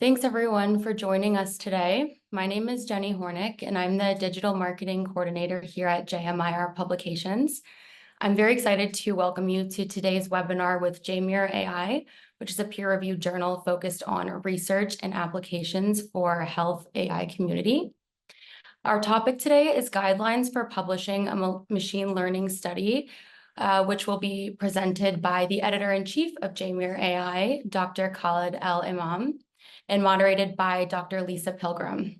Thanks everyone for joining us today. My name is Jenny Hornick and I'm the Digital Marketing Coordinator here at JMIR Publications. I'm very excited to welcome you to today's webinar with JMIR AI, which is a peer-reviewed journal focused on research and applications for health AI community. Our topic today is guidelines for publishing a machine learning study, which will be presented by the editor-in-chief of JMIR AI, Dr. Khaled El Emam, and moderated by Dr. Lisa Pilgram.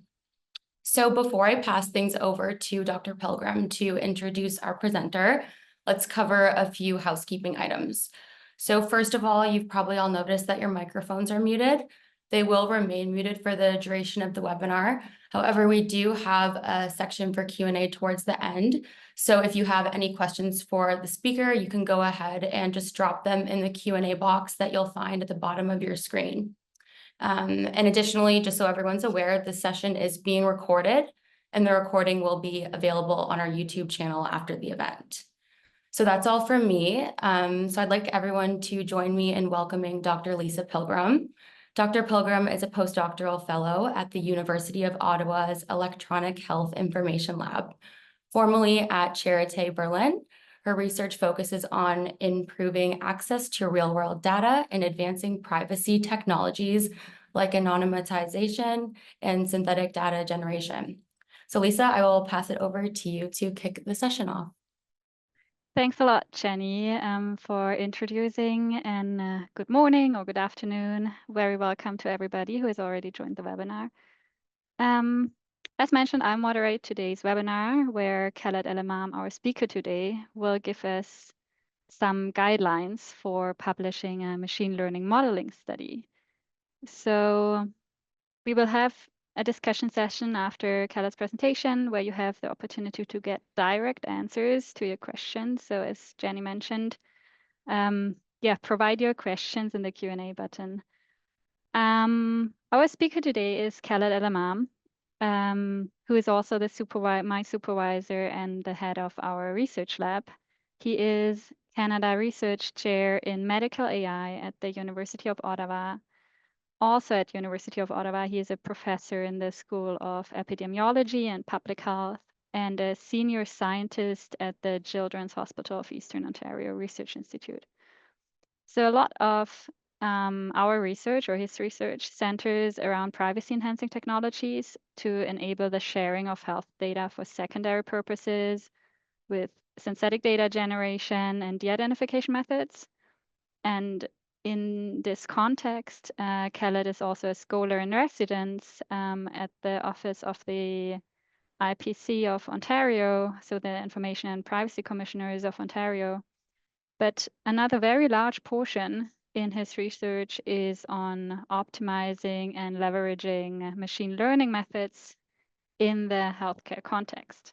So before I pass things over to Dr. Pilgram to introduce our presenter, let's cover a few housekeeping items. So first of all, you've probably all noticed that your microphones are muted. They will remain muted for the duration of the webinar. However, we do have a section for Q&A towards the end. So if you have any questions for the speaker, you can go ahead and just drop them in the Q&A box that you'll find at the bottom of your screen. And additionally, just so everyone's aware, this session is being recorded and the recording will be available on our YouTube channel after the event. So that's all from me. So I'd like everyone to join me in welcoming Dr. Lisa Pilgram. Dr. Pilgram is a postdoctoral fellow at the University of Ottawa's Electronic Health Information Lab, formerly at Charité Berlin. Her research focuses on improving access to real-world data and advancing privacy technologies like anonymization and synthetic data generation. So Lisa, I will pass it over to you to kick the session off. Thanks a lot, Jenny, for introducing, and good morning or good afternoon. Very welcome to everybody who has already joined the webinar. As mentioned, I moderate today's webinar where Khaled El Emam, our speaker today, will give us some guidelines for publishing a machine learning modeling study. So we will have a discussion session after Khaled's presentation where you have the opportunity to get direct answers to your questions. So as Jenny mentioned, provide your questions in the Q&A button. Our speaker today is Khaled El Emam, who is also my supervisor and the head of our research lab. He is Canada Research Chair in Medical AI at the University of Ottawa. Also at University of Ottawa, he is a professor in the School of Epidemiology and Public Health and a senior scientist at the Children's Hospital of Eastern Ontario Research Institute. So a lot of our research or his research centers around privacy-enhancing technologies to enable the sharing of health data for secondary purposes with synthetic data generation and de-identification methods. And in this context, Khaled is also a scholar in residence at the Office of the IPC of Ontario, so the Information and Privacy Commissioners of Ontario. But another very large portion in his research is on optimizing and leveraging machine learning methods in the healthcare context.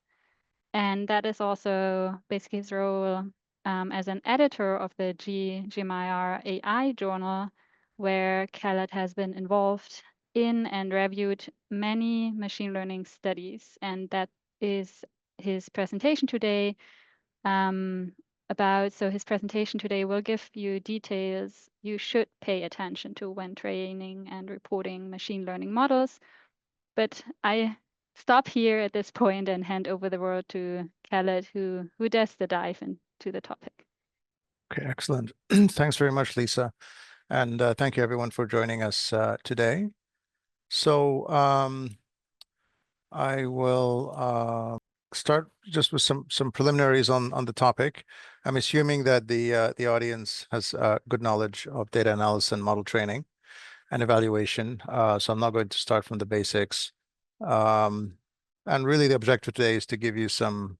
And that is also basically his role as an editor of the JMIR AI journal, where Khaled has been involved in and reviewed many machine learning studies. And that is his presentation today So his presentation today will give you details you should pay attention to when training and reporting machine learning models. But I stop here at this point and hand over the word to Khaled, who does the dive into the topic. Okay, excellent. Thanks very much, Lisa. And thank you everyone for joining us today. So I will start just with some preliminaries on the topic. I'm assuming that the audience has good knowledge of data analysis and model training and evaluation. So I'm not going to start from the basics. And really the objective today is to give you some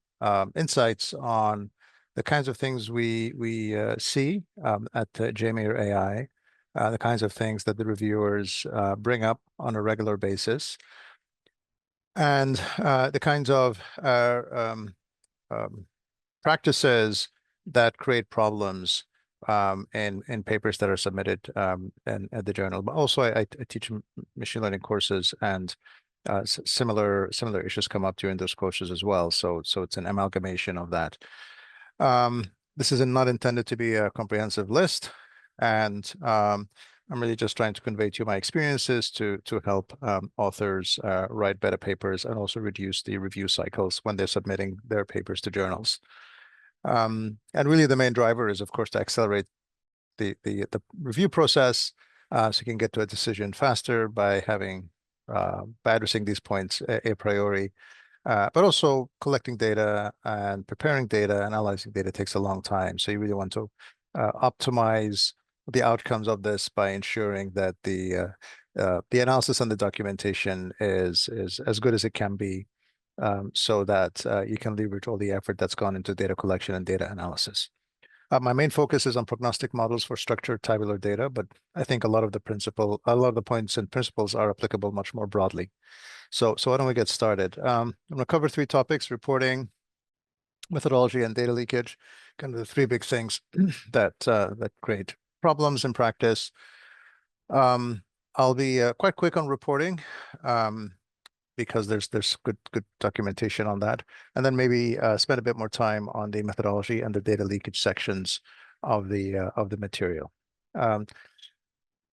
insights on the kinds of things we see at JMIR AI, the kinds of things that the reviewers bring up on a regular basis, and the kinds of practices that create problems in papers that are submitted at the journal. But also I teach machine learning courses, and similar issues come up during those courses as well. So it's an amalgamation of that. This is not intended to be a comprehensive list, and I'm really just trying to convey to you my experiences to help authors write better papers and also reduce the review cycles when they're submitting their papers to journals. And really the main driver is, of course, to accelerate the review process so you can get to a decision faster by addressing these points a priori. But also collecting data and preparing data, analyzing data takes a long time. So you really want to optimize the outcomes of this by ensuring that the analysis and the documentation is as good as it can be, so that you can leverage all the effort that's gone into data collection and data analysis. My main focus is on prognostic models for structured tabular data, but I think a lot of the points and principles are applicable much more broadly. So why don't we get started? I'm going to cover 3 topics: reporting, methodology, and data leakage. Kind of the 3 big things that create problems in practice. I'll be quite quick on reporting because there's good documentation on that, and then maybe spend a bit more time on the methodology and the data leakage sections of the material.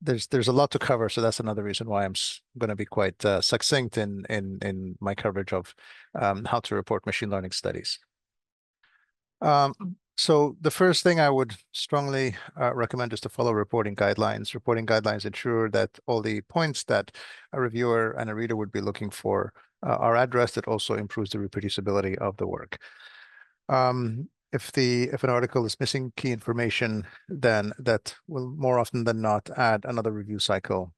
There's a lot to cover, so that's another reason why I'm going to be quite succinct in my coverage of how to report machine learning studies. So the first thing I would strongly recommend is to follow reporting guidelines. Reporting guidelines ensure that all the points that a reviewer and a reader would be looking for are addressed. It also improves the reproducibility of the work. If an article is missing key information, then that will more often than not add another review cycle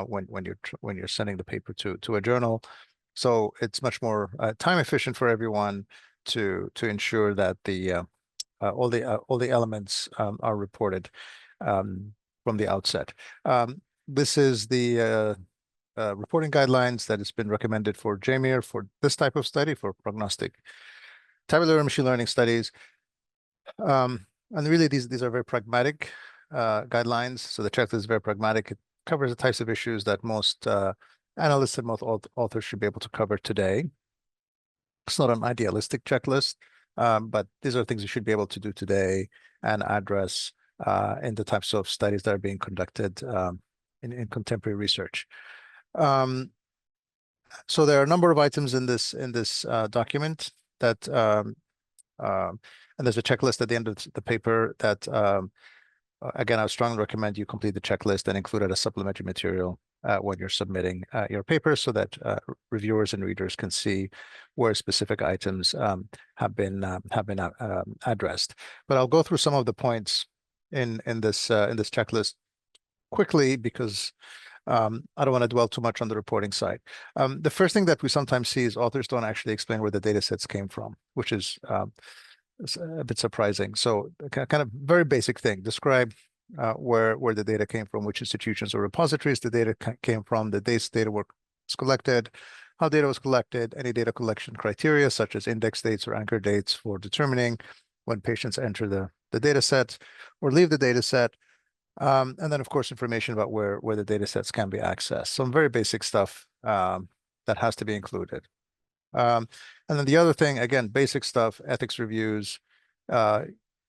when you're sending the paper to a journal. So it's much more time efficient for everyone to ensure that all the elements are reported from the outset. This is the reporting guidelines that has been recommended for JMIR for this type of study, for prognostic tabular machine learning studies. And really these are very pragmatic guidelines. So the checklist is very pragmatic. It covers the types of issues that most analysts and most authors should be able to cover today. It's not an idealistic checklist, but these are things you should be able to do today and address in the types of studies that are being conducted in contemporary research. So there are a number of items in this document that, and there's a checklist at the end of the paper that, again, I would strongly recommend you complete the checklist and include it as supplementary material when you're submitting your paper, so that reviewers and readers can see where specific items have been addressed. But I'll go through some of the points in this checklist quickly because I don't want to dwell too much on the reporting side. The first thing that we sometimes see is authors don't actually explain where the data sets came from, which is a bit surprising. So kind of very basic thing: describe where the data came from, which institutions or repositories the data came from, the dates data was collected, how data was collected, any data collection criteria such as index dates or anchor dates for determining when patients enter the data set or leave the data set, and then of course information about where the data sets can be accessed. Some very basic stuff that has to be included. And then the other thing, again, basic stuff, ethics reviews.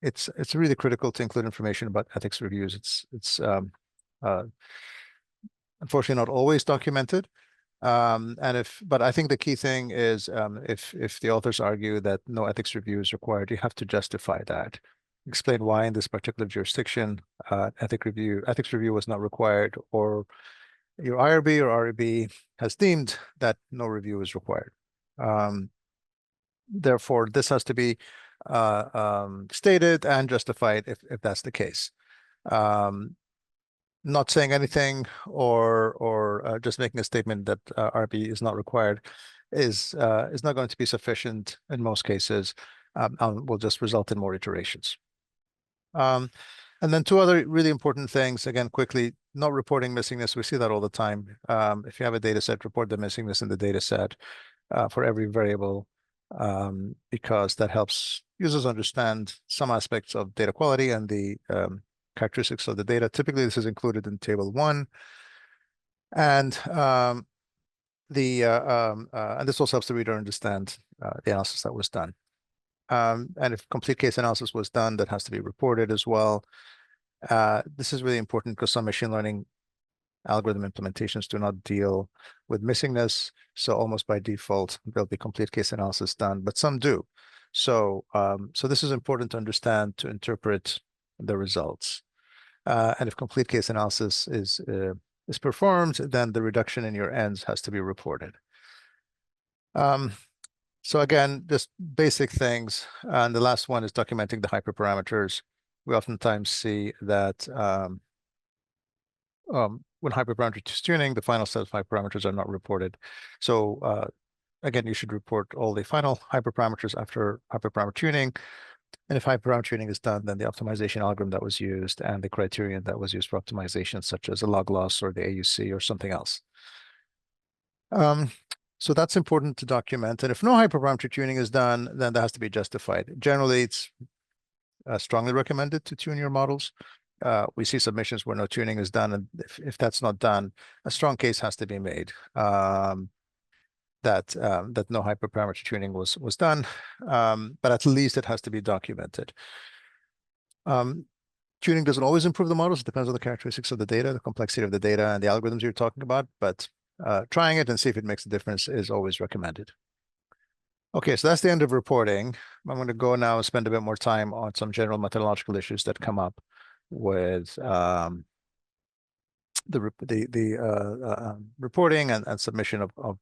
It's really critical to include information about ethics reviews. It's unfortunately not always documented. But I think the key thing is if the authors argue that no ethics review is required, you have to justify that. Explain why in this particular jurisdiction ethics review was not required, or your IRB or REB has deemed that no review is required. Therefore, this has to be stated and justified if that's the case. Not saying anything or just making a statement that RB is not required is not going to be sufficient in most cases, and will just result in more iterations. And then 2 other really important things, again, quickly: not reporting missingness. We see that all the time. If you have a data set, report the missingness in the data set for every variable, because that helps users understand some aspects of data quality and the characteristics of the data. Typically, this is included in table 1, and and this also helps the reader understand the analysis that was done. And if complete case analysis was done, that has to be reported as well. This is really important because some machine learning algorithm implementations do not deal with missingness. So almost by default, there'll be complete case analysis done, but some do. So, so this is important to understand to interpret the results. And if complete case analysis is performed, then the reduction in your ends has to be reported. So again, just basic things. And the last one is documenting the hyperparameters. We oftentimes see that when hyperparameter tuning, the final set of hyperparameters are not reported. So again, you should report all the final hyperparameters after hyperparameter tuning. And if hyperparameter tuning is done, then the optimization algorithm that was used and the criterion that was used for optimization, such as a log loss or the AUC or something else. So that's important to document. And if no hyperparameter tuning is done, then that has to be justified. Generally, it's strongly recommended to tune your models. We see submissions where no tuning is done, and if that's not done, a strong case has to be made that no hyperparameter tuning was done, but at least it has to be documented. Tuning doesn't always improve the models. It depends on the characteristics of the data, the complexity of the data, and the algorithms you're talking about, but trying it and see if it makes a difference is always recommended. Okay, so that's the end of reporting. I'm going to go now and spend a bit more time on some general methodological issues that come up with the reporting and submission of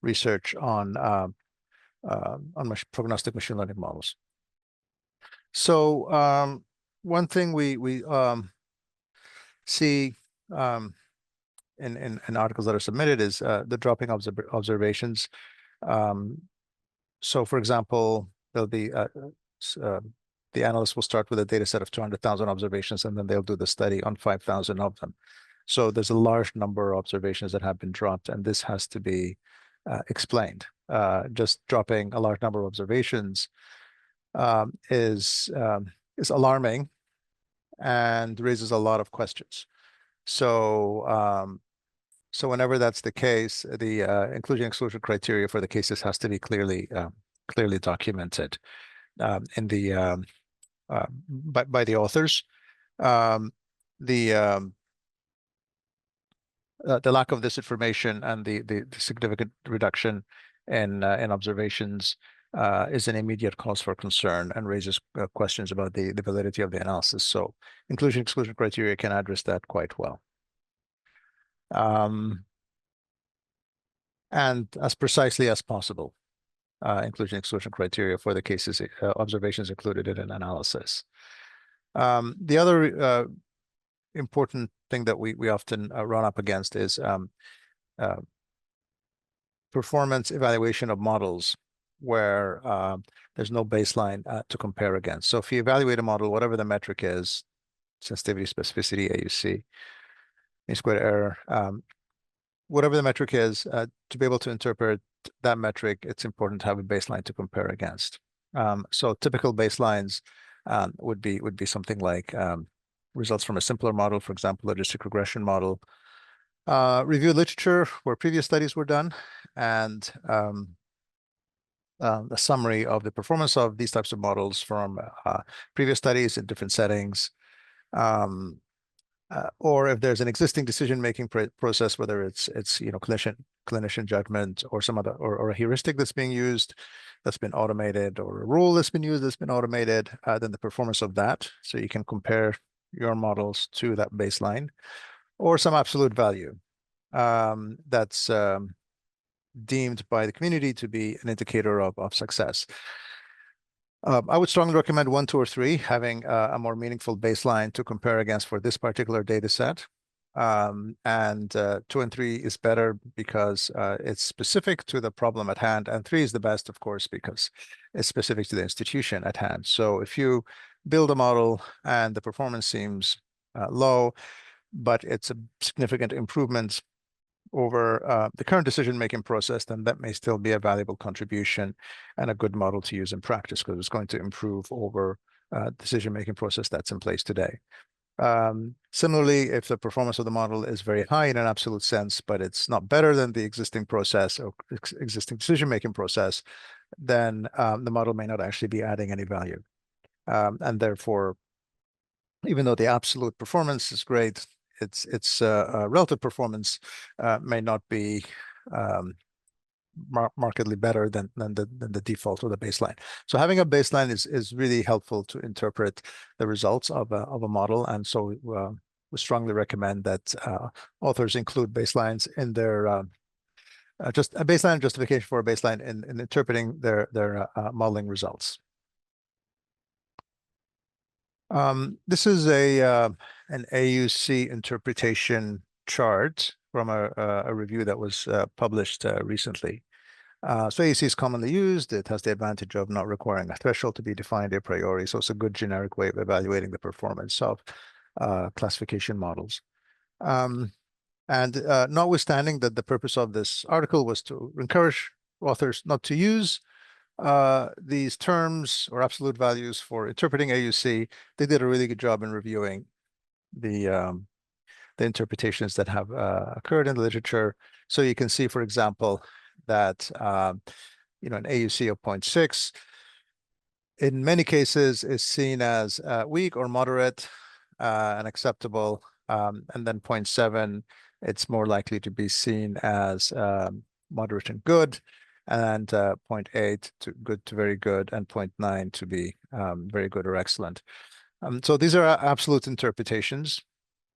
research on prognostic machine learning models. So one thing we see in articles that are submitted is the dropping observations. So for example, there'll be the analyst will start with a data set of 200,000 observations, and then they'll do the study on 5,000 of them. So there's a large number of observations that have been dropped, and this has to be explained. Just dropping a large number of observations is alarming and raises a lot of questions. So so whenever that's the case, the inclusion-exclusion criteria for the cases has to be clearly documented in the by the authors. The lack of this information and the significant reduction in observations is an immediate cause for concern and raises questions about the validity of the analysis. So inclusion-exclusion criteria can address that quite well. And as precisely as possible, inclusion-exclusion criteria for the cases, observations included in an analysis. The other important thing that we often run up against is performance evaluation of models where there's no baseline to compare against. So if you evaluate a model, whatever the metric is, sensitivity, specificity, AUC, mean squared error, whatever the metric is, to be able to interpret that metric, it's important to have a baseline to compare against. So typical baselines would be something like results from a simpler model, for example, logistic regression model, review literature where previous studies were done, and a summary of the performance of these types of models from previous studies in different settings. Or if there's an existing decision-making process, whether it's clinician judgment or some other or a heuristic that's being used, that's been automated, or a rule that's been used that's been automated, then the performance of that, so you can compare your models to that baseline, or some absolute value that's deemed by the community to be an indicator of success. I would strongly recommend 1, 2, or 3, having a more meaningful baseline to compare against for this particular data set. And 2 and 3 is better because it's specific to the problem at hand, and 3 is the best, of course, because it's specific to the institution at hand. So if you build a model and the performance seems low, but it's a significant improvement over the current decision-making process, then that may still be a valuable contribution and a good model to use in practice, because it's going to improve over decision-making process that's in place today. Similarly, if the performance of the model is very high in an absolute sense, but it's not better than the existing process or existing decision-making process, then the model may not actually be adding any value. And therefore, even though the absolute performance is great, its relative performance may not be markedly better than the default or the baseline. So having a baseline is really helpful to interpret the results of a model, and so we strongly recommend that authors include baselines in their just a baseline justification for a baseline in interpreting their modeling results. This is an AUC interpretation chart from a review that was published recently. So AUC is commonly used. It has the advantage of not requiring a threshold to be defined a priori. So it's a good generic way of evaluating the performance of classification models. And notwithstanding that the purpose of this article was to encourage authors not to use these terms or absolute values for interpreting AUC, they did a really good job in reviewing the interpretations that have occurred in the literature. So you can see, for example, that an AUC of 0.6 in many cases is seen as weak or moderate and acceptable, and then 0.7, it's more likely to be seen as moderate and good, and 0.8 to good to very good, and 0.9 to be very good or excellent. So these are absolute interpretations.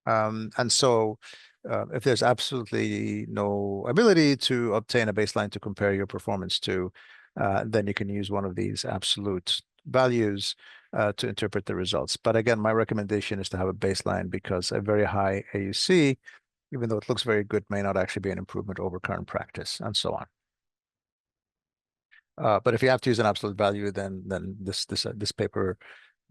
And so if there's absolutely no ability to obtain a baseline to compare your performance to, then you can use one of these absolute values to interpret the results. But again, my recommendation is to have a baseline, because a very high AUC, even though it looks very good, may not actually be an improvement over current practice, and so on. But if you have to use an absolute value, then this paper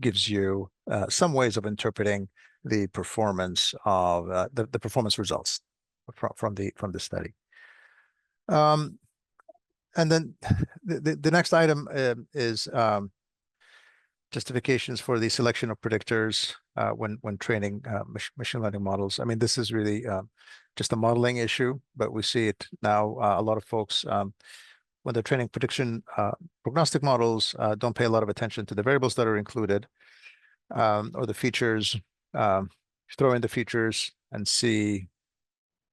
gives you some ways of interpreting the performance of the performance results from the study. And then the next item is justifications for the selection of predictors when training machine learning models. I mean, this is really just a modeling issue, but we see it now. A lot of folks, when they're training prediction prognostic models, don't pay a lot of attention to the variables that are included or the features. Throw in the features and see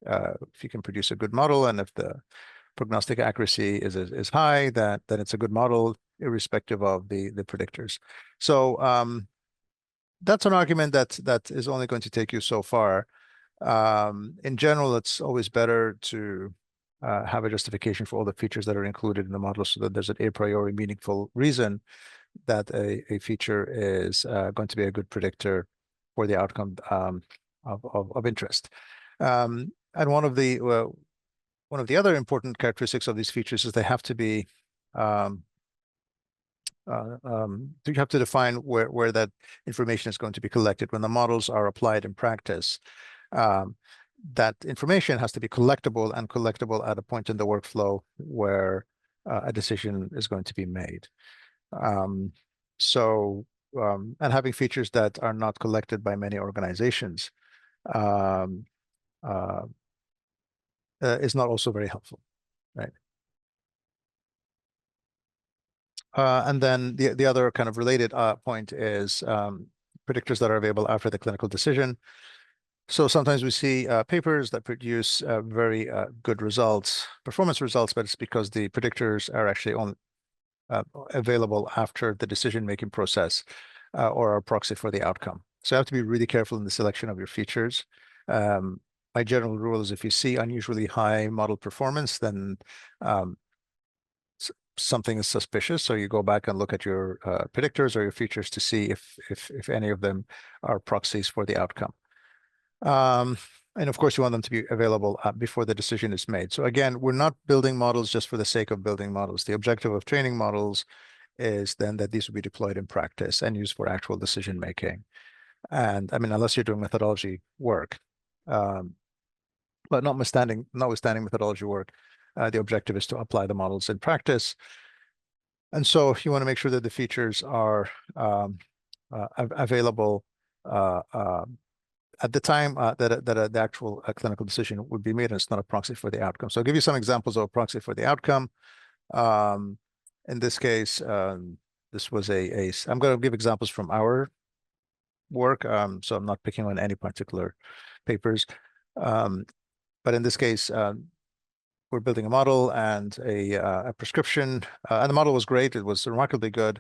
if you can produce a good model, and if the prognostic accuracy is high, then it's a good model, irrespective of the predictors. So that's an argument that is only going to take you so far. In general, it's always better to have a justification for all the features that are included in the model, so that there's an a priori meaningful reason that a feature is going to be a good predictor for the outcome of interest. And one of the other important characteristics of these features is they have to be you have to define where that information is going to be collected. When the models are applied in practice, that information has to be collectible, and collectible at a point in the workflow where a decision is going to be made. And having features that are not collected by many organizations is not also very helpful, right? And then the other kind of related point is predictors that are available after the clinical decision. So sometimes we see papers that produce very good results, performance results, but it's because the predictors are actually only available after the decision-making process or are proxy for the outcome. So you have to be really careful in the selection of your features. My general rule is if you see unusually high model performance, then something is suspicious. So you go back and look at your predictors or your features to see if any of them are proxies for the outcome. And of course, you want them to be available before the decision is made. So again, we're not building models just for the sake of building models. The objective of training models is then that these will be deployed in practice and used for actual decision making. And I mean, unless you're doing methodology work, but notwithstanding methodology work, the objective is to apply the models in practice. And so you want to make sure that the features are available at the time that the actual clinical decision would be made, and it's not a proxy for the outcome. So I'll give you some examples of a proxy for the outcome. In this case, this was I'm going to give examples from our work, so I'm not picking on any particular papers. But in this case, we're building a model and a prescription, and the model was great. It was remarkably good.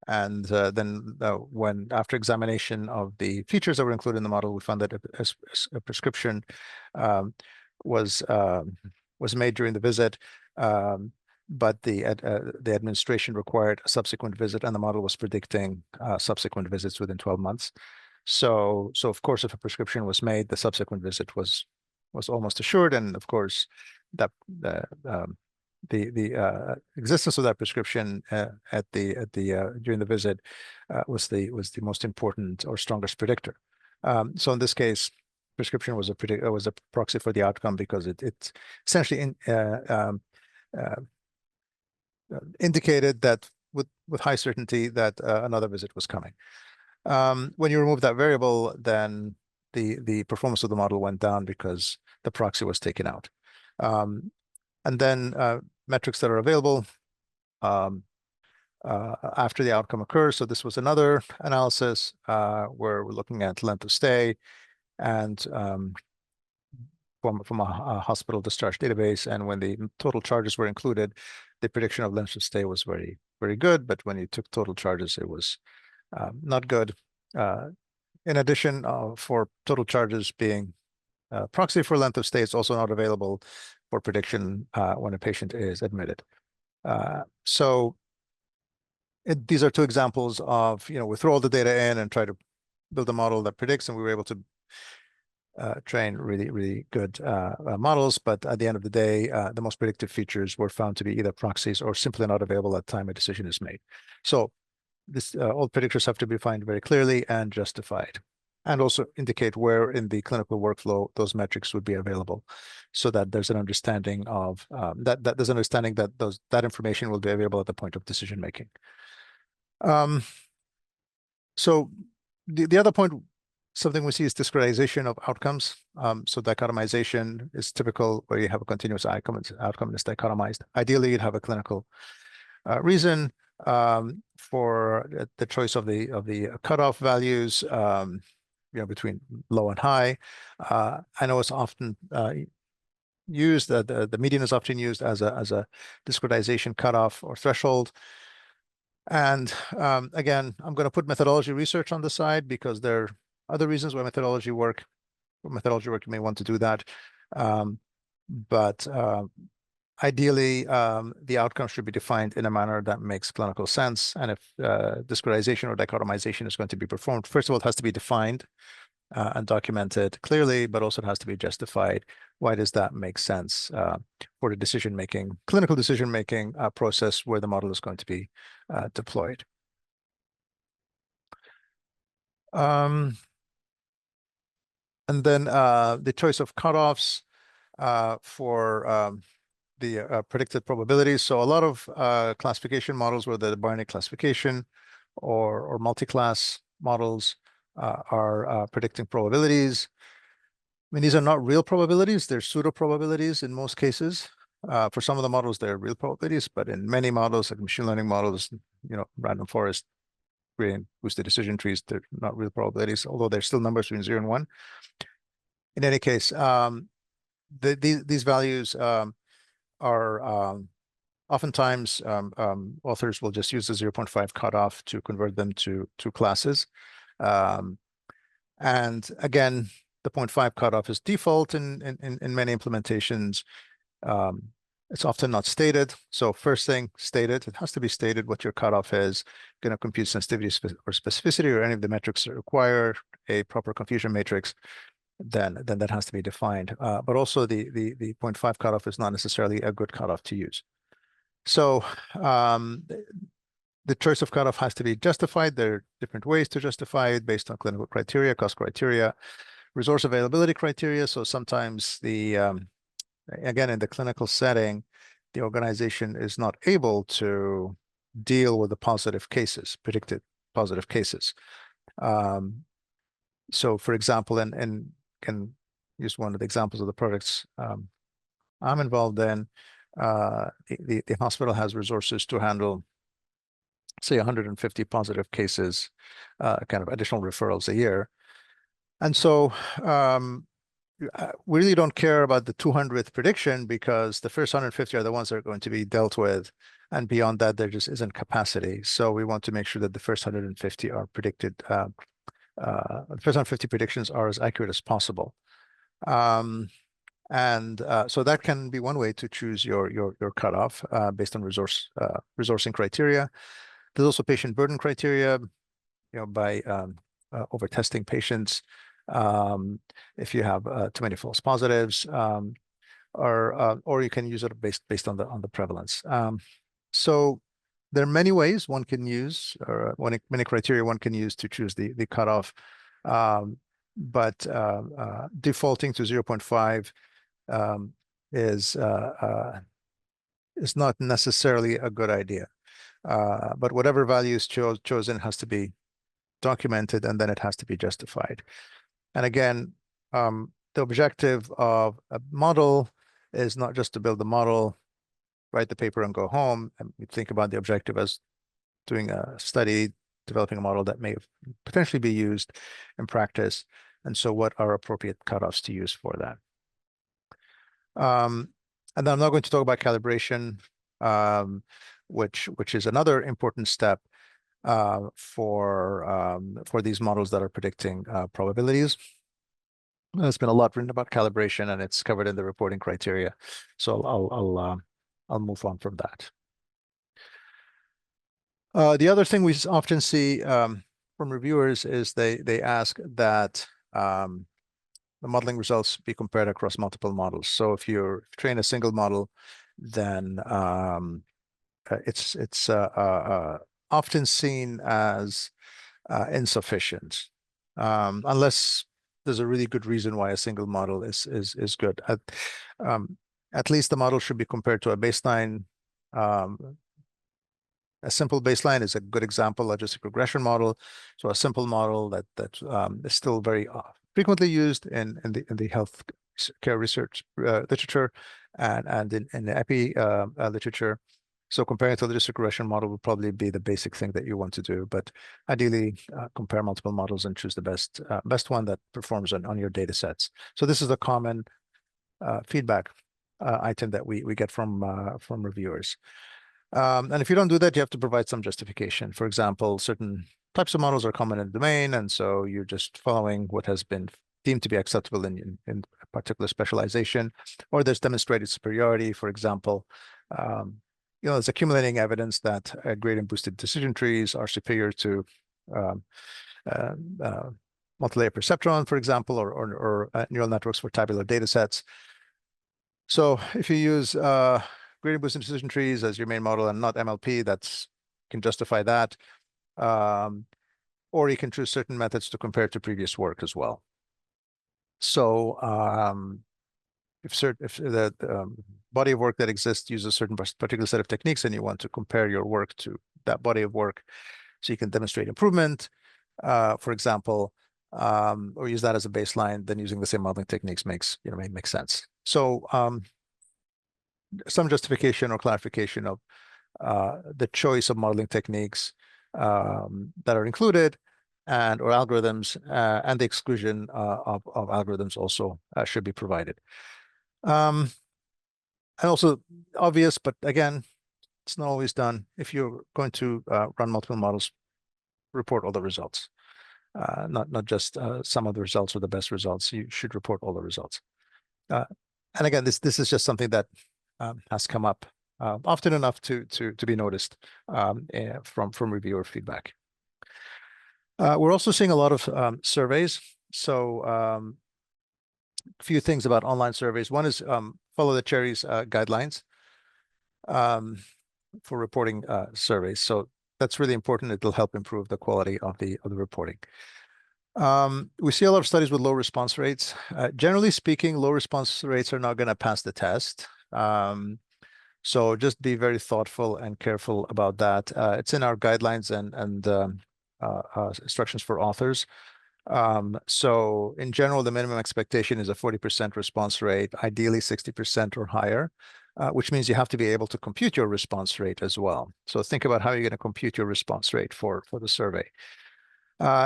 And then when after examination of the features that were included in the model, we found that a prescription was made during the visit, but the administration required a subsequent visit, and the model was predicting subsequent visits within 12 months. So of course, if a prescription was made, the subsequent visit was almost assured, and of course, that the existence of that prescription during the visit was the most important or strongest predictor. So in this case, prescription was a proxy for the outcome, because it essentially indicated that with high certainty that another visit was coming. When you remove that variable, then the performance of the model went down because the proxy was taken out. And then metrics that are available after the outcome occurs. So this was another analysis where we're looking at length of stay and from a hospital discharge database. And when the total charges were included, the prediction of length of stay was very, very good. But when you took total charges, it was not good. In addition, for total charges being proxy for length of stay, it's also not available for prediction when a patient is admitted. So these are two examples of, we throw all the data in and try to build a model that predicts, and we were able to train really, really good models. But at the end of the day, the most predictive features were found to be either proxies or simply not available at the time a decision is made. So all predictors have to be defined very clearly and justified, and also indicate where in the clinical workflow those metrics would be available, so that there's an understanding of that information will be available at the point of decision making. So the other point, something we see, is discretization of outcomes. So dichotomization is typical, where you have a continuous outcome is dichotomized. Ideally, you'd have a clinical reason for the choice of the cutoff values, between low and high. I know it's often used, the median is often used as a discretization cutoff or threshold. And again, I'm going to put methodology research on the side, because there are other reasons why methodology work you may want to do that. But ideally, the outcome should be defined in a manner that makes clinical sense. And if discretization or dichotomization is going to be performed, first of all, it has to be defined and documented clearly, but also it has to be justified. Why does that make sense for the clinical decision-making process where the model is going to be deployed? And then the choice of cutoffs for the predicted probabilities. So a lot of classification models, whether the binary classification or multi-class models, are predicting probabilities. I mean, these are not real probabilities; they're pseudo probabilities in most cases. For some of the models, they're real probabilities, but in many models, like machine learning models, random forest, gradient boosted decision trees, they're not real probabilities, although they're still numbers between 0 and 1. In any case, these values are oftentimes authors will just use the 0.5 cutoff to convert them to classes. And again, the 0.5 cutoff is default in many implementations. It's often not stated. So first thing, stated. It has to be stated what your cutoff is. Going to compute sensitivity or specificity, or any of the metrics that require a proper confusion matrix, then that has to be defined. But also the 0.5 cutoff is not necessarily a good cutoff to use. So the choice of cutoff has to be justified. There are different ways to justify it based on clinical criteria, cost criteria, resource availability criteria. So sometimes again, in the clinical setting, the organization is not able to deal with the positive cases, predicted positive cases. So for example, and can use one of the examples of the projects I'm involved in, the hospital has resources to handle say 150 positive cases, kind of additional referrals a year. And so we really don't care about the 200th prediction because the first 150 are the ones that are going to be dealt with. And beyond that, there just isn't capacity. So we want to make sure that the first 150 are predicted, the first 150 predictions are as accurate as possible. So that can be one way to choose your cutoff based on resourcing criteria. There's also patient burden criteria, by over testing patients. If you have too many false positives, or you can use it based on the prevalence. So there are many ways one can use, or many criteria one can use to choose the cutoff. But defaulting to 0.5 is not necessarily a good idea. But whatever value is chosen has to be documented, and then it has to be justified. And again, the objective of a model is not just to build the model, write the paper, and go home. And we think about the objective as doing a study, developing a model that may potentially be used in practice. And so what are appropriate cutoffs to use for that? And then I'm not going to talk about calibration, which is another important step for these models that are predicting probabilities. There's been a lot written about calibration, and it's covered in the reporting criteria. So I'll move on from that. The other thing we often see from reviewers is they ask that the modeling results be compared across multiple models. So if you train a single model, then it's often seen as insufficient, unless there's a really good reason why a single model is good. At least the model should be compared to a baseline. A simple baseline is a good example, logistic regression model. So a simple model that is still very frequently used in the health care research literature and in the epi literature. So comparing to the logistic regression model would probably be the basic thing that you want to do. But ideally, compare multiple models and choose the best one that performs on your data sets. So this is a common feedback item that we get from reviewers. And if you don't do that, you have to provide some justification. For example, certain types of models are common in the domain, and so you're just following what has been deemed to be acceptable in a particular specialization, or there's demonstrated superiority. For example, there's accumulating evidence that gradient-boosted decision trees are superior to multi-layer perceptron, for example, or neural networks for tabular data sets. So if you use gradient-boosted decision trees as your main model and not MLP, can justify that. Or you can choose certain methods to compare to previous work as well. So if the body of work that exists uses a certain particular set of techniques, and you want to compare your work to that body of work so you can demonstrate improvement, for example, or use that as a baseline, then using the same modeling techniques makes sense. So some justification or clarification of the choice of modeling techniques that are included or algorithms, and the exclusion of algorithms also should be provided. And also obvious, but again, it's not always done. If you're going to run multiple models, report all the results, not just some of the results or the best results. You should report all the results. And again, this is just something that has come up often enough to be noticed from reviewer feedback. We're also seeing a lot of surveys. So a few things about online surveys. One is follow the Cherries guidelines for reporting surveys. So that's really important. It'll help improve the quality of the reporting. We see a lot of studies with low response rates. Generally speaking, low response rates are not going to pass the test. So just be very thoughtful and careful about that. It's in our guidelines and instructions for authors. So in general, the minimum expectation is a 40% response rate, ideally 60% or higher. which means you have to be able to compute your response rate as well. So think about how you're going to compute your response rate for the survey.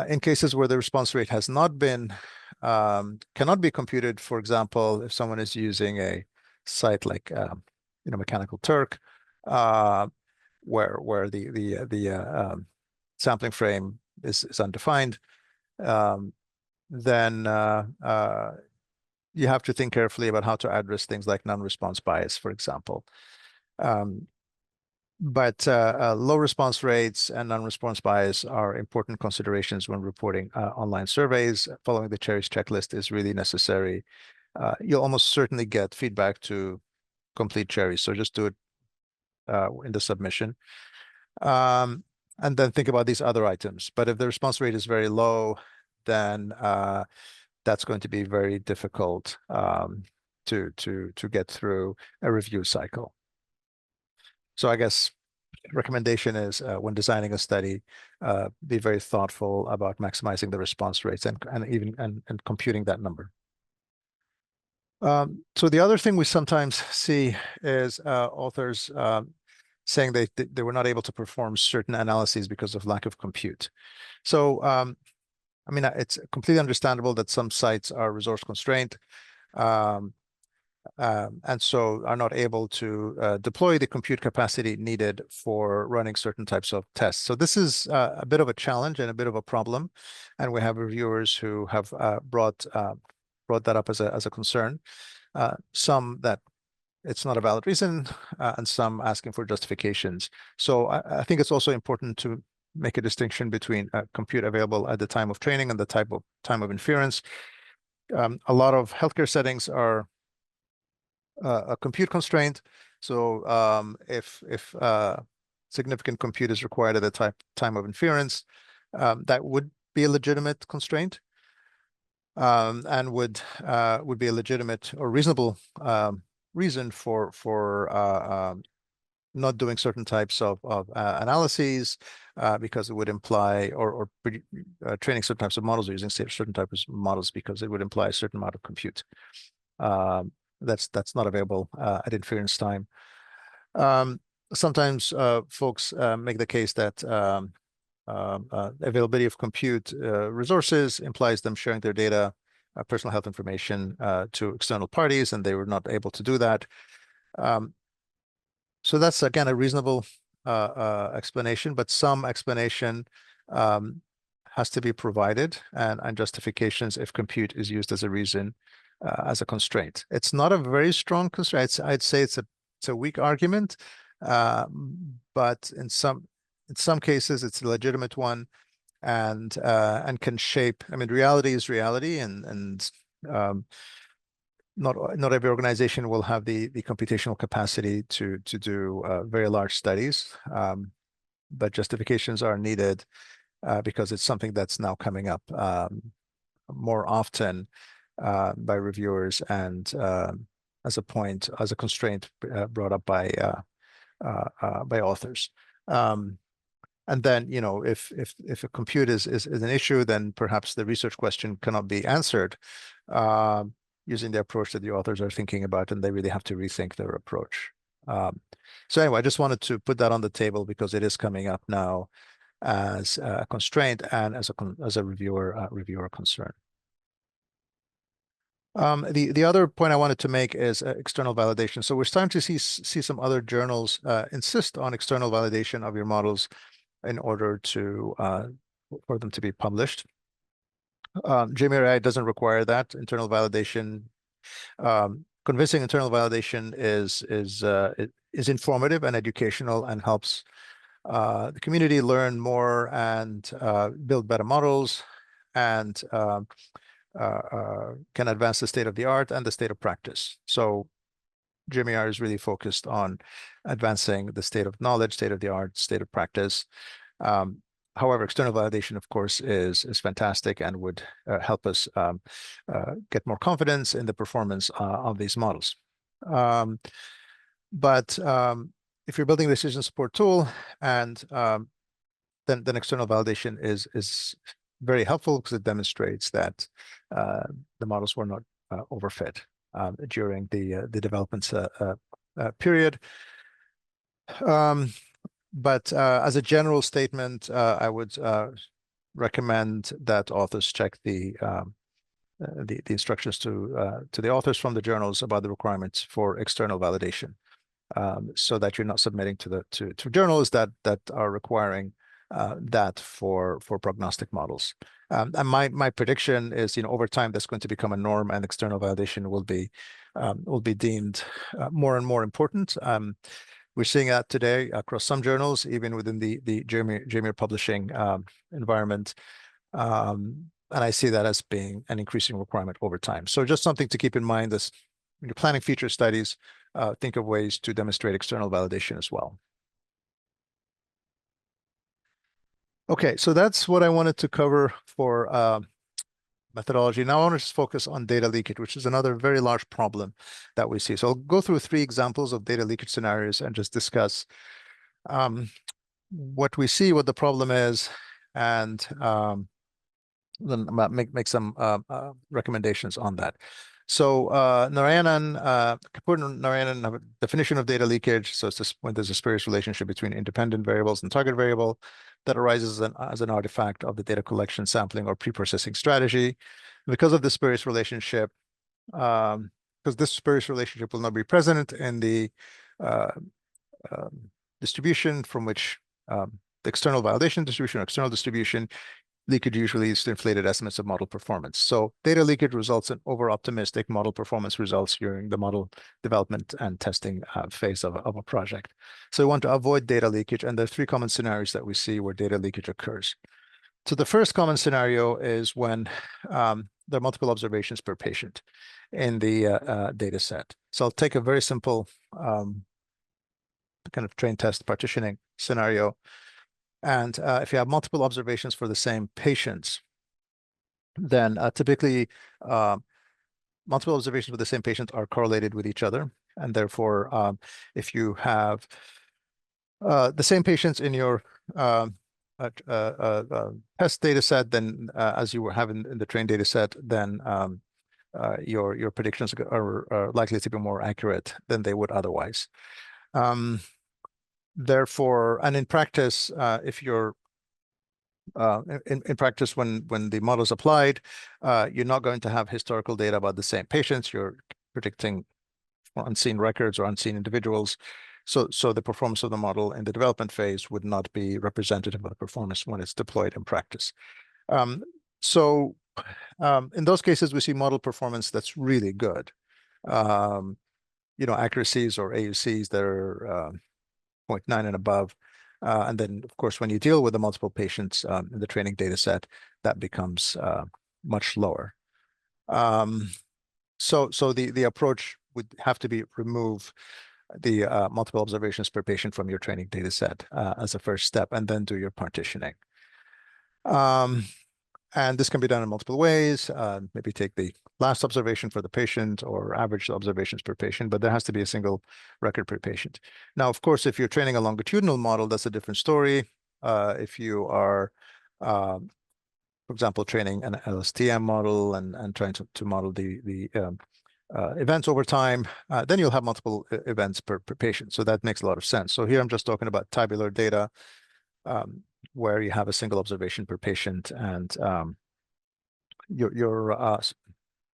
In cases where the response rate has not been, cannot be computed, for example, if someone is using a site like, Mechanical Turk, where the sampling frame is undefined, then you have to think carefully about how to address things like non-response bias, for example. But low response rates and non-response bias are important considerations when reporting online surveys. Following the cherries checklist is really necessary. You'll almost certainly get feedback to complete cherries, so just do it in the submission. And then think about these other items. But if the response rate is very low, then that's going to be very difficult to get through a review cycle. So I guess recommendation is when designing a study, be very thoughtful about maximizing the response rates and computing that number. So the other thing we sometimes see is authors saying they were not able to perform certain analyses because of lack of compute. So I mean, it's completely understandable that some sites are resource constrained, and so are not able to deploy the compute capacity needed for running certain types of tests. So this is a bit of a challenge and a bit of a problem, and we have reviewers who have brought that up as a concern. Some that it's not a valid reason, and some asking for justifications. So I think it's also important to make a distinction between compute available at the time of training and the time of inference. A lot of healthcare settings are a compute constraint. So if significant compute is required at the time of inference, that would be a legitimate constraint, and would be a legitimate or reasonable reason for not doing certain types of analyses, because it would imply, or training certain types of models or using certain types of models because it would imply a certain amount of compute that's not available at inference time. Sometimes folks make the case that availability of compute resources implies them sharing their data, personal health information to external parties, and they were not able to do that. So that's, again, a reasonable explanation, but some explanation has to be provided, and justifications if compute is used as a reason, as a constraint. It's not a very strong constraint. I'd say it's a weak argument, but in some cases it's a legitimate one, and can shape. I mean, reality is reality, and not every organization will have the computational capacity to do very large studies, but justifications are needed because it's something that's now coming up more often by reviewers, and as a constraint brought up by authors. And then, if a compute is an issue, then perhaps the research question cannot be answered using the approach that the authors are thinking about, and they really have to rethink their approach. So anyway, I just wanted to put that on the table because it is coming up now as a constraint and as a reviewer concern. The other point I wanted to make is external validation. So we're starting to see some other journals insist on external validation of your models in order for them to be published. JMIR AI doesn't require that internal validation. Convincing internal validation is informative and educational, and helps the community learn more and build better models, and can advance the state of the art and the state of practice. So JMIR is really focused on advancing the state of knowledge, state of the art, state of practice. However, external validation, of course, is fantastic and would help us get more confidence in the performance of these models. But if you're building a decision support tool, and then external validation is very helpful because it demonstrates that the models were not overfit during the development period. But as a general statement, I would recommend that authors check the instructions to the authors from the journals about the requirements for external validation, so that you're not submitting to journals that are requiring that for prognostic models. And my prediction is, over time that's going to become a norm, and external validation will be deemed more and more important. We're seeing that today across some journals, even within the JMIR publishing environment. And I see that as being an increasing requirement over time. So just something to keep in mind is when you're planning feature studies, think of ways to demonstrate external validation as well. Okay, so that's what I wanted to cover for methodology. Now I want to just focus on data leakage, which is another very large problem that we see. So I'll go through 3 examples of data leakage scenarios and just discuss what we see, what the problem is, and then make some recommendations on that. So Kapoor and Narayanan have a definition of data leakage. So it's just when there's a spurious relationship between independent variables and target variable that arises as an artifact of the data collection, sampling, or pre-processing strategy. Because of the spurious relationship, because this spurious relationship will not be present in the distribution from which the external validation distribution or external distribution, leakage usually leads to inflated estimates of model performance. So data leakage results in over-optimistic model performance results during the model development and testing phase of a project. So we want to avoid data leakage, and there are 3 common scenarios that we see where data leakage occurs. So the first common scenario is when there are multiple observations per patient in the data set. So I'll take a very simple kind of train test partitioning scenario. And if you have multiple observations for the same patients, then typically multiple observations for the same patient are correlated with each other. And therefore, if you have the same patients in your test data set, then as you were having in the trained data set, then your predictions are likely to be more accurate than they would otherwise. Therefore, and in practice, if you're in practice, when the model is applied, you're not going to have historical data about the same patients. You're predicting unseen records or unseen individuals. So the performance of the model in the development phase would not be representative of the performance when it's deployed in practice. In those cases, we see model performance that's really good. Accuracies or AUCs that are 0.9 and above. And then, of course, when you deal with the multiple patients in the training data set, that becomes much lower. So the approach would have to be remove the multiple observations per patient from your training data set as a first step, and then do your partitioning. And this can be done in multiple ways. Maybe take the last observation for the patient or average observations per patient, but there has to be a single record per patient. Now, of course, if you're training a longitudinal model, that's a different story. If you are, for example, training an LSTM model and trying to model the events over time, then you'll have multiple events per patient. So that makes a lot of sense. So here I'm just talking about tabular data, where you have a single observation per patient and your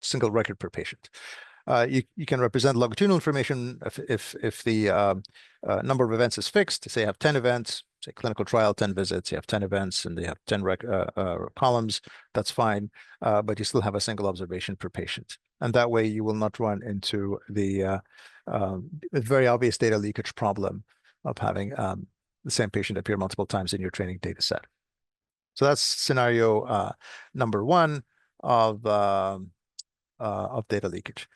single record per patient. You can represent longitudinal information if the number of events is fixed. Say you have 10 events, say clinical trial, 10 visits, you have 10 events and they have 10 columns, that's fine, but you still have a single observation per patient. And that way you will not run into the very obvious data leakage problem of having the same patient appear multiple times in your training data set. So that's scenario number 1 of data leakage.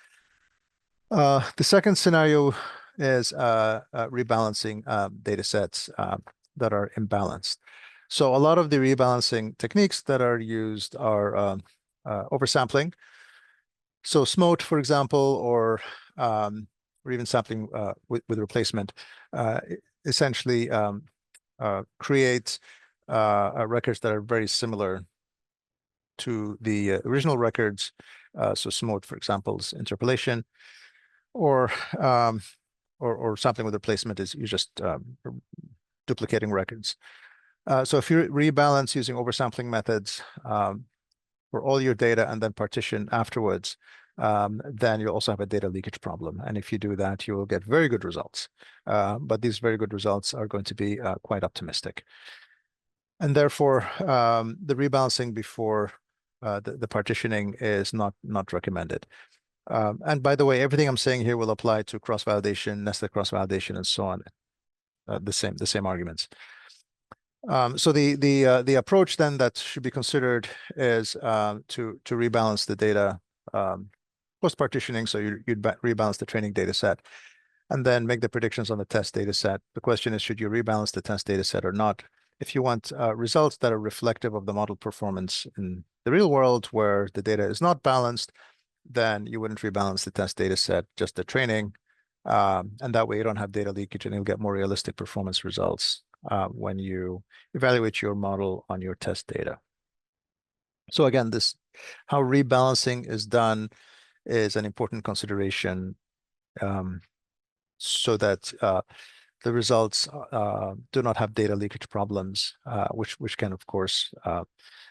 The second scenario is rebalancing data sets that are imbalanced. So a lot of the rebalancing techniques that are used are oversampling. So SMOTE, for example, or even sampling with replacement, essentially create records that are very similar to the original records. So SMOTE, for example, is interpolation, or or sampling with replacement is you're just duplicating records. So if you rebalance using oversampling methods for all your data and then partition afterwards, then you'll also have a data leakage problem. And if you do that, you will get very good results. But these very good results are going to be quite optimistic. And therefore, the rebalancing before the partitioning is not recommended. And by the way, everything I'm saying here will apply to cross-validation, nested cross-validation, and so on. The same arguments. So the approach then that should be considered is to rebalance the data post-partitioning. So you'd rebalance the training data set and then make the predictions on the test data set. The question is, should you rebalance the test data set or not? If you want results that are reflective of the model performance in the real world where the data is not balanced, then you wouldn't rebalance the test data set, just the training. And that way you don't have data leakage and you'll get more realistic performance results when you evaluate your model on your test data. So again, how rebalancing is done is an important consideration so that the results do not have data leakage problems, which can, of course,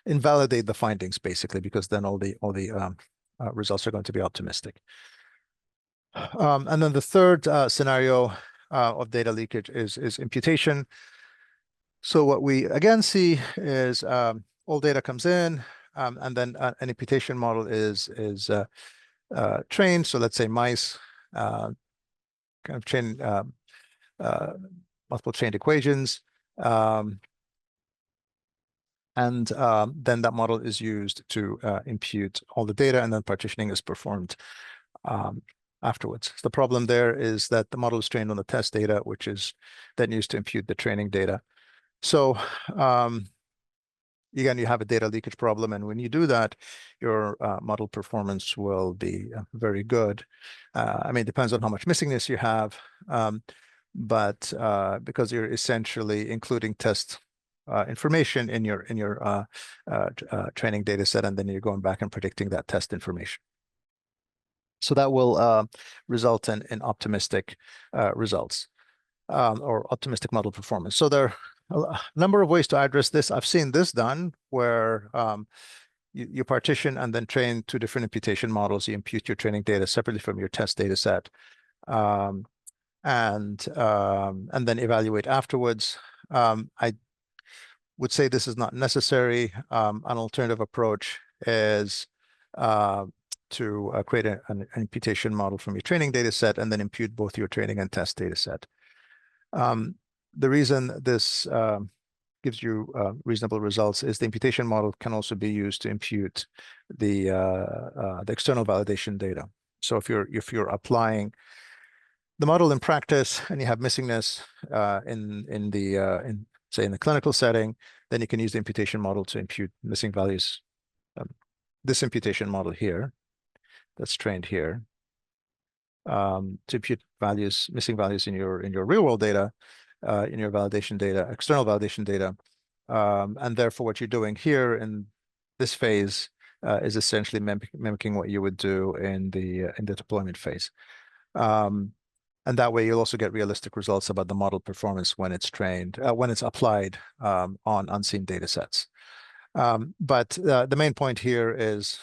invalidate the findings, basically, because then all the results are going to be optimistic. And then the third scenario of data leakage is imputation. So what we again see is all data comes in, and then an imputation model is trained. So let's say mice kind of train multiple chained equations, and then that model is used to impute all the data, and then partitioning is performed afterwards. So the problem there is that the model is trained on the test data, which is then used to impute the training data. So again, you have a data leakage problem, and when you do that, your model performance will be very good. I mean, it depends on how much missingness you have, but because you're essentially including test information in your training data set, and then you're going back and predicting that test information. So that will result in optimistic results or optimistic model performance. So there are a number of ways to address this. I've seen this done where you partition and then train two different imputation models. You impute your training data separately from your test data set, and then evaluate afterwards. I would say this is not necessary. An alternative approach is to create an imputation model from your training data set and then impute both your training and test data set. The reason this gives you reasonable results is the imputation model can also be used to impute the external validation data. So if you're applying the model in practice and you have missingness in say in the clinical setting, then you can use the imputation model to impute missing values. This imputation model here, that's trained here, to impute missing values in your real world data, in your validation data, external validation data, and therefore what you're doing here in this phase is essentially mimicking what you would do in the deployment phase. And that way you'll also get realistic results about the model performance when it's trained, when it's applied on unseen data sets. But the main point here is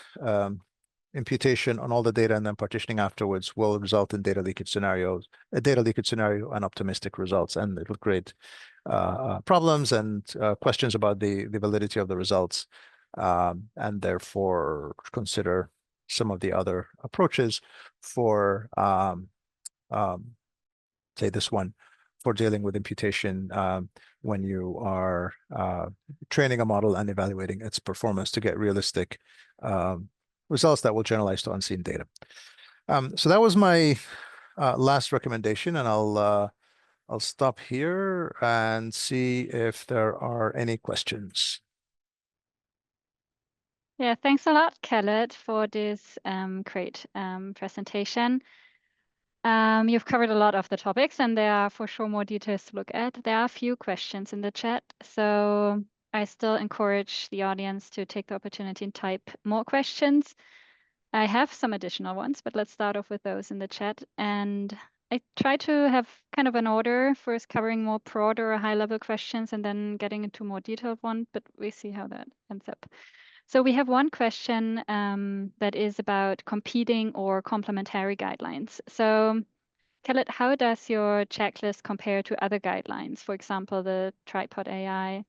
imputation on all the data and then partitioning afterwards will result in data leakage scenarios, a data leakage scenario and optimistic results, and it will create problems and questions about the validity of the results, and therefore consider some of the other approaches for say this one, for dealing with imputation when you are training a model and evaluating its performance to get realistic results that will generalize to unseen data. So that was my last recommendation, and I'll stop here and see if there are any questions. Yeah, thanks a lot, Khaled, for this great presentation. You've covered a lot of the topics, and there are for sure more details to look at. There are a few questions in the chat, so I still encourage the audience to take the opportunity and type more questions. I have some additional ones, but let's start off with those in the chat. And I try to have kind of an order, first covering more broad or high-level questions and then getting into more detailed one, but we see how that ends up. So we have one question that is about competing or complementary guidelines. So Khaled, how does your checklist compare to other guidelines? For example, the Tripod AI.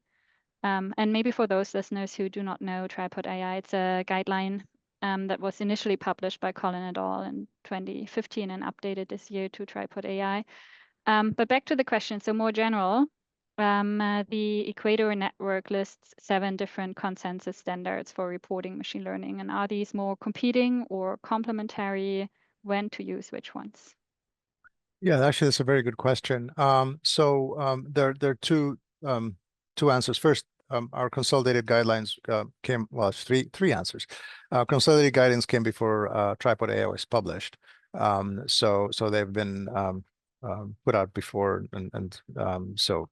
And maybe for those listeners who do not know Tripod AI, it's a guideline that was initially published by Colin et al. In 2015 and updated this year to Tripod AI. But back to the question, so more general, the Equator network lists 7 different consensus standards for reporting machine learning. And are these more competing or complementary? When to use which ones? Yeah, actually, that's a very good question. There are two answers. First, our consolidated guidelines came, well, three answers. Consolidated guidance came before Tripod AI was published. So they've been put out before, and so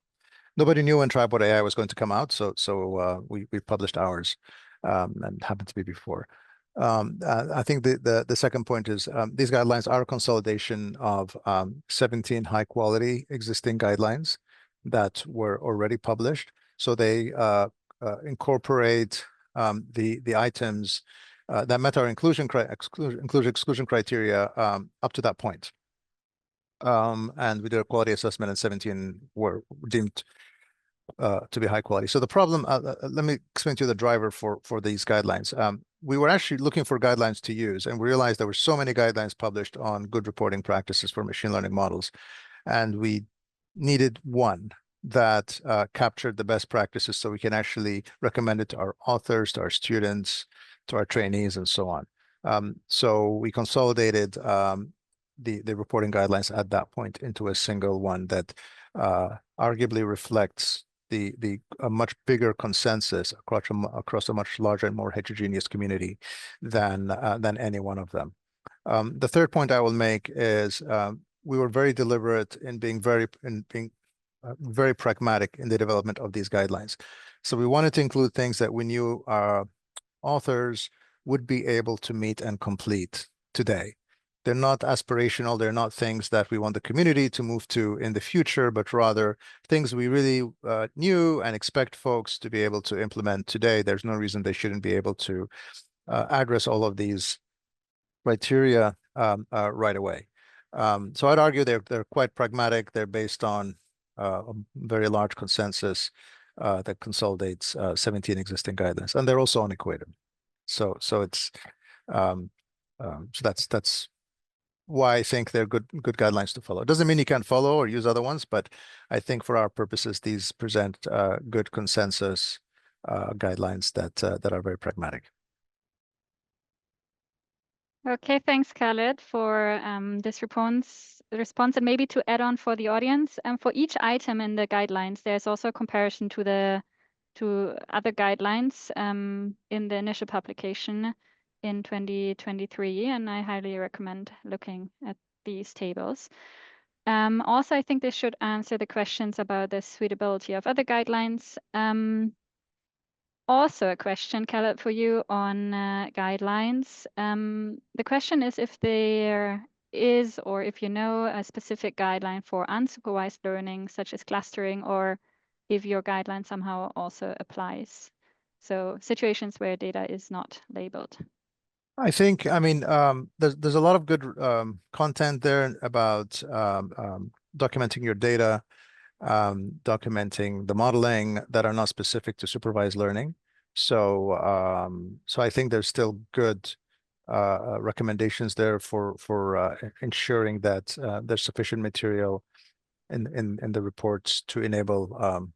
nobody knew when Tripod AI was going to come out. So we published ours, and happened to be before. I think the second point is these guidelines are a consolidation of 17 high quality existing guidelines that were already published. So they incorporate the items that met our exclusion criteria up to that point. And we did a quality assessment, and 17 were deemed to be high quality. So the problem, let me explain to you the driver for these guidelines. We were actually looking for guidelines to use, and we realized there were so many guidelines published on good reporting practices for machine learning models, and we needed one that captured the best practices so we can actually recommend it to our authors, to our students, to our trainees, and so on. So we consolidated the reporting guidelines at that point into a single one that arguably reflects a much bigger consensus across a much larger and more heterogeneous community than any one of them. The third point I will make is we were very deliberate in being very pragmatic in the development of these guidelines. So we wanted to include things that we knew our authors would be able to meet and complete today. They're not aspirational. They're not things that we want the community to move to in the future, but rather things we really knew and expect folks to be able to implement today. There's no reason they shouldn't be able to address all of these criteria right away. So I'd argue they're quite pragmatic. They're based on a very large consensus that consolidates 17 existing guidelines, and they're also on Equator. So it's so that's why I think they're good guidelines to follow. It doesn't mean you can't follow or use other ones, but I think for our purposes, these present good consensus guidelines that are very pragmatic. Okay, thanks, Khaled, for this response. And maybe to add on for the audience, for each item in the guidelines, there's also a comparison to other guidelines in the initial publication in 2023, and I highly recommend looking at these tables. Also, I think this should answer the questions about the suitability of other guidelines. Also a question, Khaled, for you on guidelines. The question is if there is, or if you know, a specific guideline for unsupervised learning, such as clustering, or if your guideline somehow also applies. So situations where data is not labeled. I think, I mean, there's a lot of good content there about documenting your data, documenting the modeling that are not specific to supervised learning. So I think there's still good recommendations there for ensuring that there's sufficient material in the reports to enable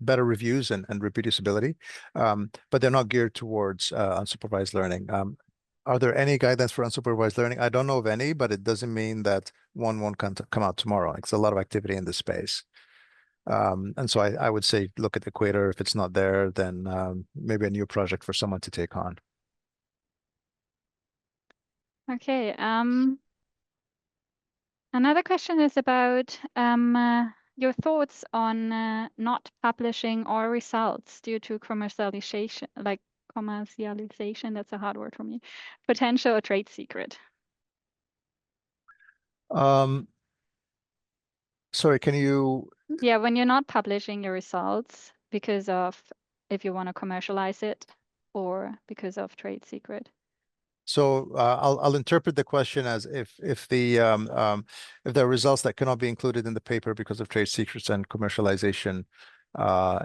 better reviews and reproducibility, but they're not geared towards unsupervised learning. Are there any guidelines for unsupervised learning? I don't know of any, but it doesn't mean that one won't come out tomorrow. It's a lot of activity in this space. And so I would say look at Equator. If it's not there, then maybe a new project for someone to take on. Okay. Another question is about your thoughts on not publishing all results due to commercialization, that's a hard word for me, potential or trade secret. Sorry, can you? Yeah, when you're not publishing your results because of if you want to commercialize it or because of trade secret. So I'll interpret the question as if there are results that cannot be included in the paper because of trade secrets and commercialization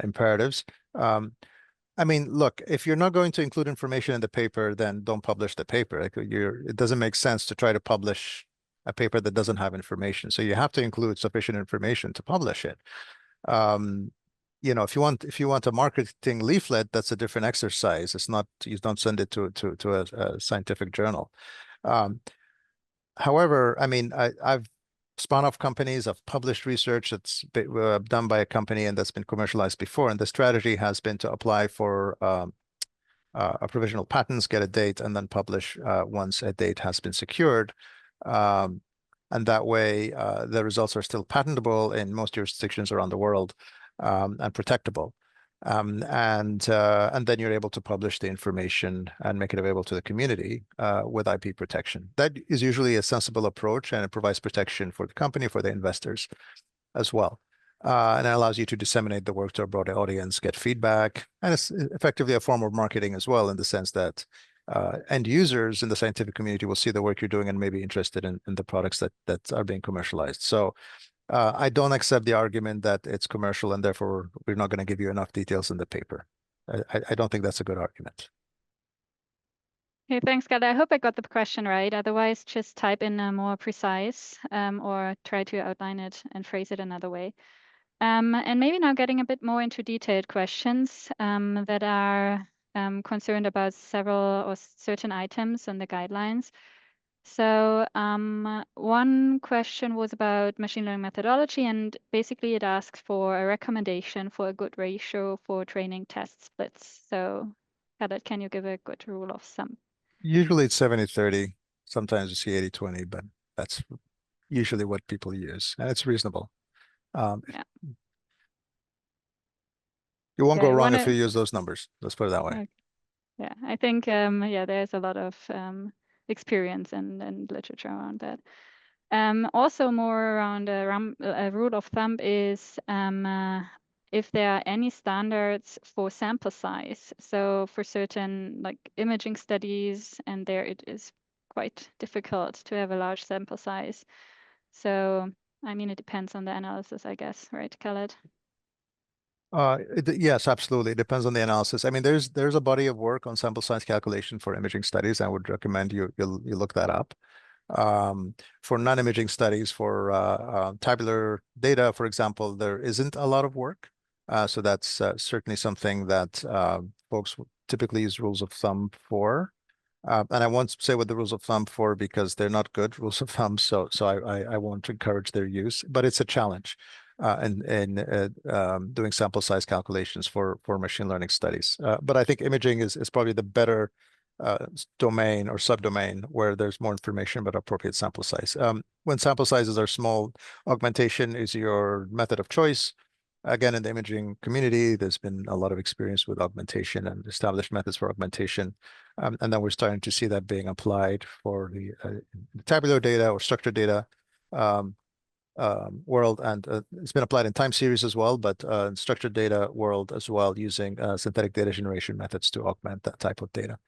imperatives. I mean, look, if you're not going to include information in the paper, then don't publish the paper. Like it doesn't make sense to try to publish a paper that doesn't have information. So you have to include sufficient information to publish it. You know, if you want a marketing leaflet, that's a different exercise. It's not, you don't send it to a scientific journal. However, I mean, I've spun off companies. I've published research that's been, done by a company and that's been commercialized before. And the strategy has been to apply for a provisional patents, get a date, and then publish once a date has been secured. And that way, the results are still patentable in most jurisdictions around the world and protectable. And then you're able to publish the information and make it available to the community with IP protection. That is usually a sensible approach, and it provides protection for the company, for the investors as well. And it allows you to disseminate the work to a broader audience, get feedback, and it's effectively a form of marketing as well, in the sense that end users in the scientific community will see the work you're doing and may be interested in the products that are being commercialized. So I don't accept the argument that it's commercial and therefore we're not going to give you enough details in the paper. I don't think that's a good argument. Okay, thanks, Khaled. I hope I got the question right. Otherwise, just type in a more precise or try to outline it and phrase it another way. And maybe now getting a bit more into detailed questions that are concerned about several or certain items on the guidelines. So one question was about machine learning methodology, and basically it asks for a recommendation for a good ratio for training test splits. So Khaled, can you give a good rule of thumb? Usually it's 70-30. Sometimes you see 80-20, but that's usually what people use, and it's reasonable. Yeah. You won't Yeah, go you wrong if wanna- you use those numbers. Let's put it that way. Okay. Yeah, I think yeah, there's a lot of experience and literature around that. Also more around a rule of thumb is if there are any standards for sample size. So for certain like imaging studies, and there it is quite difficult to have a large sample size. So I mean, it depends on the analysis, I guess, right, Khaled? Yes, absolutely. It depends on the analysis. I mean, there's a body of work on sample size calculation for imaging studies. I would recommend you look that up. For non-imaging studies, for tabular data, for example, there isn't a lot of work. So that's certainly something that folks typically use rules of thumb for. And I won't say what the rules of thumb for because they're not good rules of thumb. So I won't encourage their use, but it's a challenge in doing sample size calculations for machine learning studies. But I think imaging is probably the better domain or subdomain where there's more information about appropriate sample size. When sample sizes are small, augmentation is your method of choice. Again, in the imaging community, there's been a lot of experience with augmentation and established methods for augmentation. And then we're starting to see that being applied for the tabular data or structured data world. And it's been applied in time series as well, but in structured data world as well, using synthetic data generation methods to augment that type of data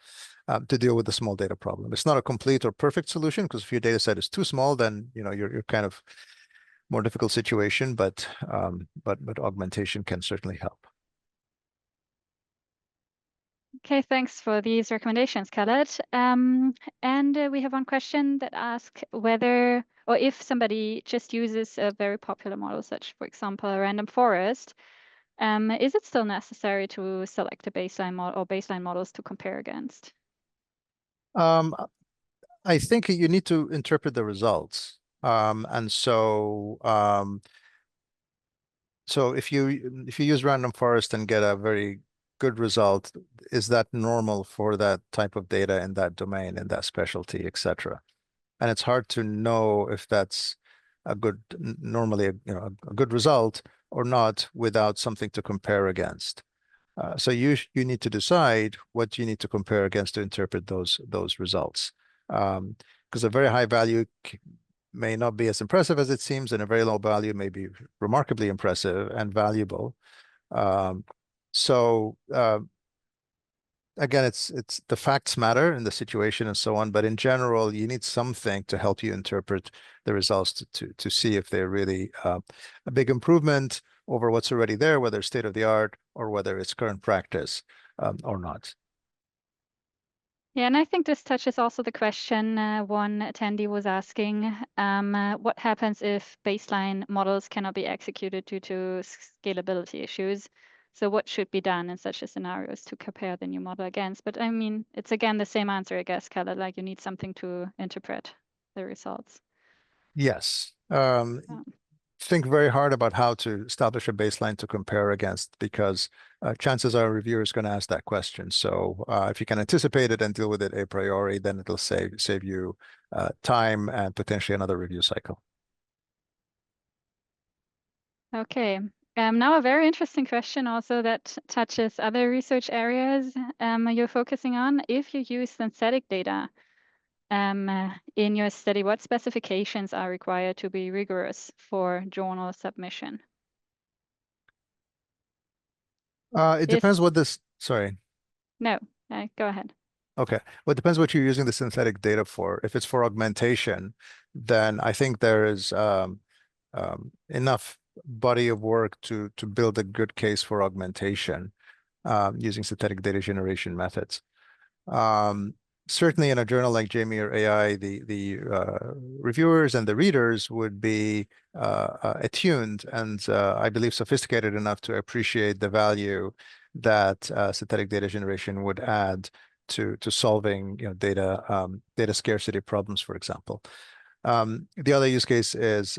to deal with the small data problem. It's not a complete or perfect solution, because if your data set is too small, then you're kind of more difficult situation, but augmentation can certainly help. Okay, thanks for these recommendations, Khaled. And we have one question that asks whether or if somebody just uses a very popular model, such, for example, a random forest, is it still necessary to select a baseline model or baseline models to compare against? I think you need to interpret the results. And so if you use random forest and get a very good result, is that normal for that type of data in that domain, in that specialty, etc.? And it's hard to know if that's a good, normally a good result or not without something to compare against. So you need to decide what you need to compare against to interpret those results. Because a very high value may not be as impressive as it seems, and a very low value may be remarkably impressive and valuable. So again, it's the facts matter in the situation and so on, but in general, you need something to help you interpret the results to see if they're really a big improvement over what's already there, whether it's state of the art or whether it's current practice or not. Yeah, and I think this touches also the question one attendee was asking, what happens if baseline models cannot be executed due to scalability issues? So what should be done in such a scenarios to compare the new model against? But I mean, it's again the same answer, I guess, Khaled, like you need something to interpret the results. Yes. Um, Think very hard about how to establish a baseline to compare against, because chances are a reviewer is going to ask that question. So if you can anticipate it and deal with it a priori, then it'll save you time and potentially another review cycle. Okay. Now a very interesting question also that touches other research areas you're focusing on. If you use synthetic data in your study, what specifications are required to be rigorous for journal submission? It depends what this, sorry. No, go ahead. Okay. Well, it depends what you're using the synthetic data for. If it's for augmentation, then I think there is enough body of work to build a good case for augmentation using synthetic data generation methods. Certainly in a journal like JMIR AI, the reviewers and the readers would be attuned and I believe sophisticated enough to appreciate the value that synthetic data generation would add to solving data scarcity problems, for example. The other use case is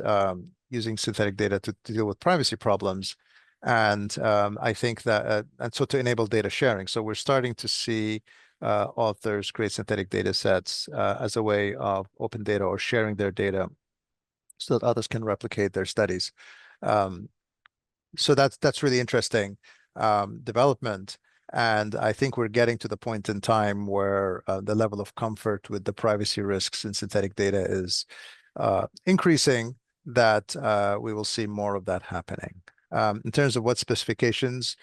using synthetic data to deal with privacy problems. And I think that, and so to enable data sharing. So we're starting to see authors create synthetic data sets as a way of open data or sharing their data so that others can replicate their studies. So that's really interesting development. And I think we're getting to the point in time where the level of comfort with the privacy risks in synthetic data is increasing, that we will see more of that happening. In terms of what specifications,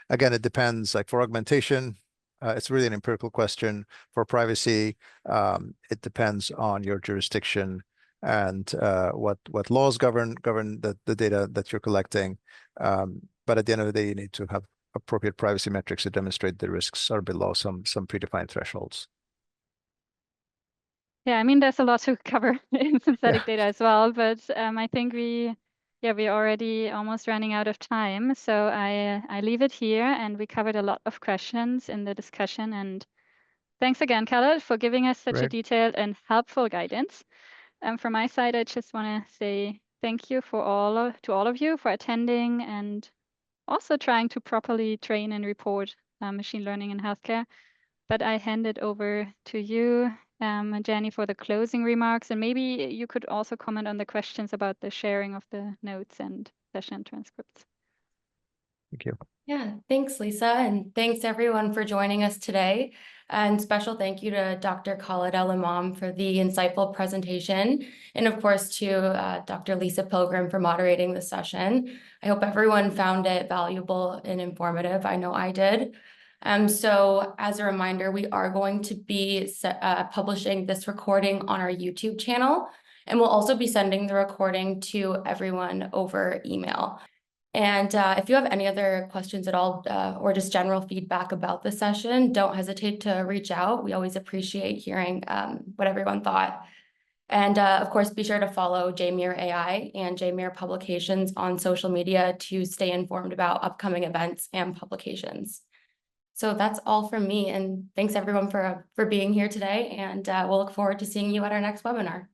again, it depends. Like for augmentation, it's really an empirical question. For privacy, it depends on your jurisdiction and what laws govern the data that you're collecting. But at the end of the day, you need to have appropriate privacy metrics to demonstrate the risks are below some predefined thresholds. Yeah, I mean, there's a lot to cover in synthetic data as well, but I think we're already almost running out of time. So I leave it here, and we covered a lot of questions in the discussion. And thanks again, Khaled, for giving us such a detailed and helpful guidance. From my side, I just want to say thank you to all of you for attending and also trying to properly train and report machine learning in healthcare. But I hand it over to you, Jenny, for the closing remarks. And maybe you could also comment on the questions about the sharing of the notes and session transcripts. Thank you. Yeah, thanks, Lisa. And thanks everyone for joining us today. And special thank you to Dr. Khaled El Emam for the insightful presentation. And of course to Dr. Lisa Pilgram for moderating the session. I hope everyone found it valuable and informative. I know I did. So as a reminder, we are going to be publishing this recording on our YouTube channel. And we'll also be sending the recording to everyone over email. And if you have any other questions at all or just general feedback about the session, don't hesitate to reach out. We always appreciate hearing what everyone thought. And of course, be sure to follow JMIR AI and JMIR Publications on social media to stay informed about upcoming events and publications. So that's all from me. And thanks everyone for being here today. And we'll look forward to seeing you at our next webinar.